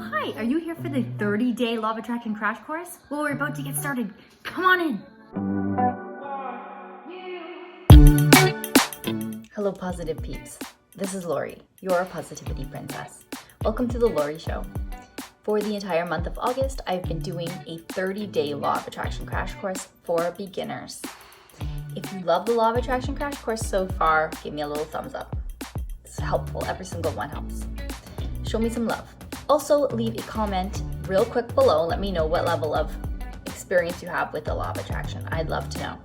Hi, are you here for the 30-day Law of Attraction crash course? Well, we're about to get started. Come on in. Hello, positive peeps. This is Lori, your positivity princess. Welcome to the Lori Show. For the entire month of August, I've been doing a 30-day Law of Attraction crash course for beginners. If you love the Law of Attraction crash course so far, give me a little thumbs up. It's helpful. Every single one helps. Show me some love. Also, leave a comment real quick below. Let me know what level of experience you have with the Law of Attraction. I'd love to know.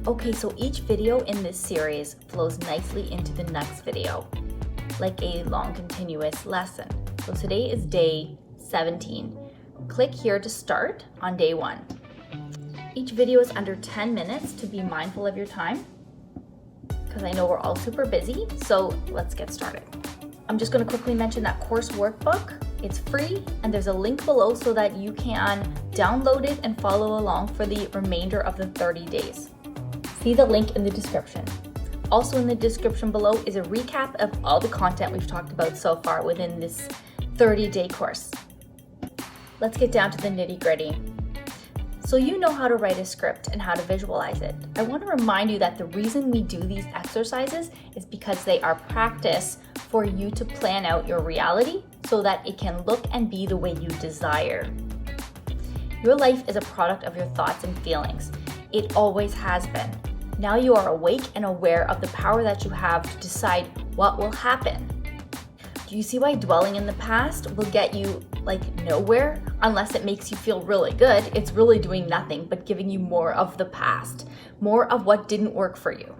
Okay, so each video in this series flows nicely into the next video, like a long continuous lesson. So today is day 17. Click here to start on day 1. Each video is under 10 minutes to be mindful of your time, because I know we're all super busy, so let's get started. I'm just going to quickly mention that course workbook. It's free and there's a link below so that you can download it and follow along for the remainder of the 30 days. See the link in the description. Also in the description below is a recap of all the content we've talked about so far within this 30-day course. Let's get down to the nitty-gritty. So you know how to write a script and how to visualize it. I want to remind you that the reason we do these exercises is because they are practice for you to plan out your reality so that it can look and be the way you desire. Your life is a product of your thoughts and feelings. It always has been. Now you are awake and aware of the power that you have to decide what will happen. Do you see why dwelling in the past will get you nowhere unless it makes you feel really good? It's really doing nothing but giving you more of the past, more of what didn't work for you.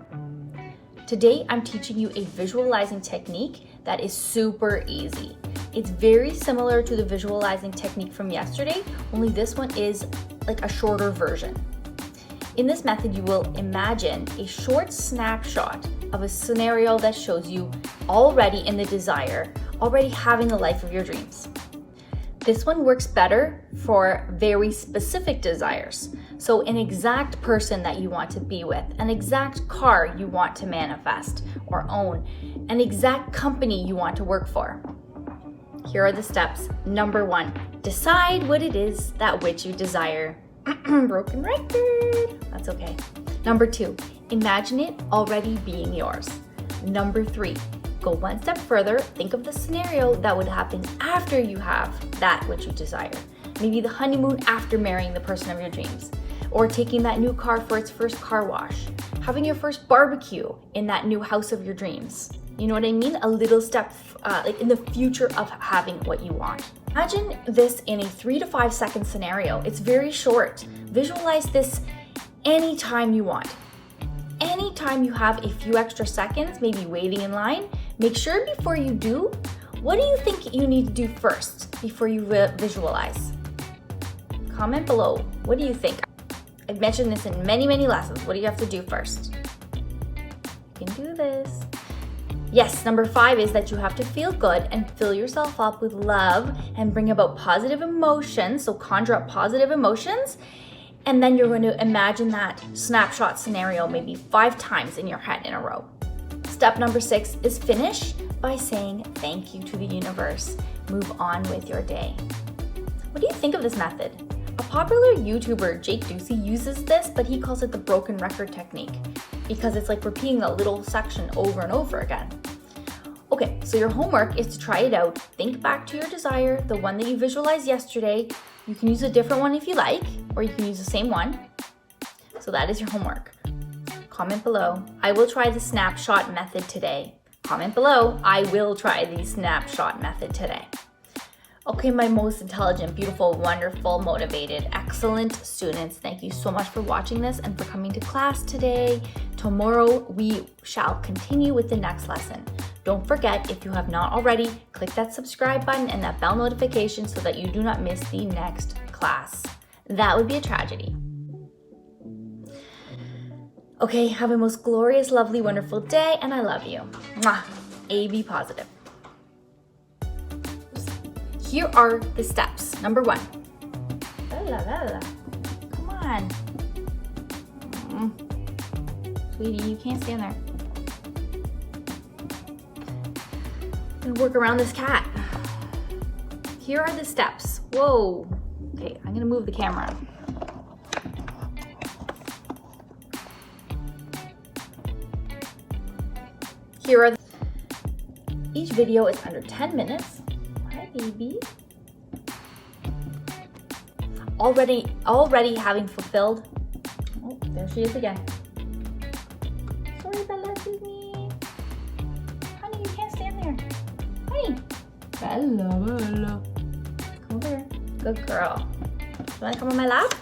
Today, I'm teaching you a visualizing technique that is super easy. It's very similar to the visualizing technique from yesterday, only this one is like a shorter version. In this method, you will imagine a short snapshot of a scenario that shows you already in the desire, already having the life of your dreams. This one works better for very specific desires. So an exact person that you want to be with, an exact car you want to manifest or own, an exact company you want to work for. Here are the steps. Number 1, decide what it is that which you desire. Broken record. That's okay. Number 2, imagine it already being yours. Number 3, go one step further. Think of the scenario that would happen after you have that which you desire. Maybe the honeymoon after marrying the person of your dreams, or taking that new car for its first car wash, having your first barbecue in that new house of your dreams. You know what I mean? A little step in the future of having what you want. Imagine this in a 3 to 5 second scenario. It's very short. Visualize this anytime you want. Anytime you have a few extra seconds, maybe waiting in line, make sure before you do, what do you think you need to do first before you visualize? Comment below. What do you think? I've mentioned this in many, many lessons. What do you have to do first? You can do this. Yes, number 5 is that you have to feel good and fill yourself up with love and bring about positive emotions. So conjure up positive emotions. And then you're going to imagine that snapshot scenario maybe 5 times in your head in a row. Step number 6 is finish by saying thank you to the universe. Move on with your day. What do you think of this method? A popular YouTuber, Jake Ducey, uses this, but he calls it the broken record technique because it's like repeating a little section over and over again. Okay, so your homework is to try it out. Think back to your desire, the one that you visualized yesterday. You can use a different one if you like, or you can use the same one. So that is your homework. Comment below. I will try the snapshot method today. Comment below. I will try the snapshot method today. Okay, my most intelligent, beautiful, wonderful, motivated, excellent students, thank you so much for watching this and for coming to class today. Tomorrow, we shall continue with the next lesson. Don't forget, if you have not already, click that subscribe button and that bell notification so that you do not miss the next class. That would be a tragedy. Okay, have a most glorious, lovely, wonderful day, and I love you. Mwah. Be positive. Here are the steps. Number 1. Come on. Sweetie, you can't stand there. I'm gonna work around this cat. here are the steps. Whoa. Okay, I'm gonna move the camera. Here are each video is under 10 minutes. Hi, baby. Already having fulfilled. Oh, there she is again. Sorry, Bella, excuse me. Honey, you can't stand there. Honey. Bella. Come over here. Good girl. You wanna come on my lap?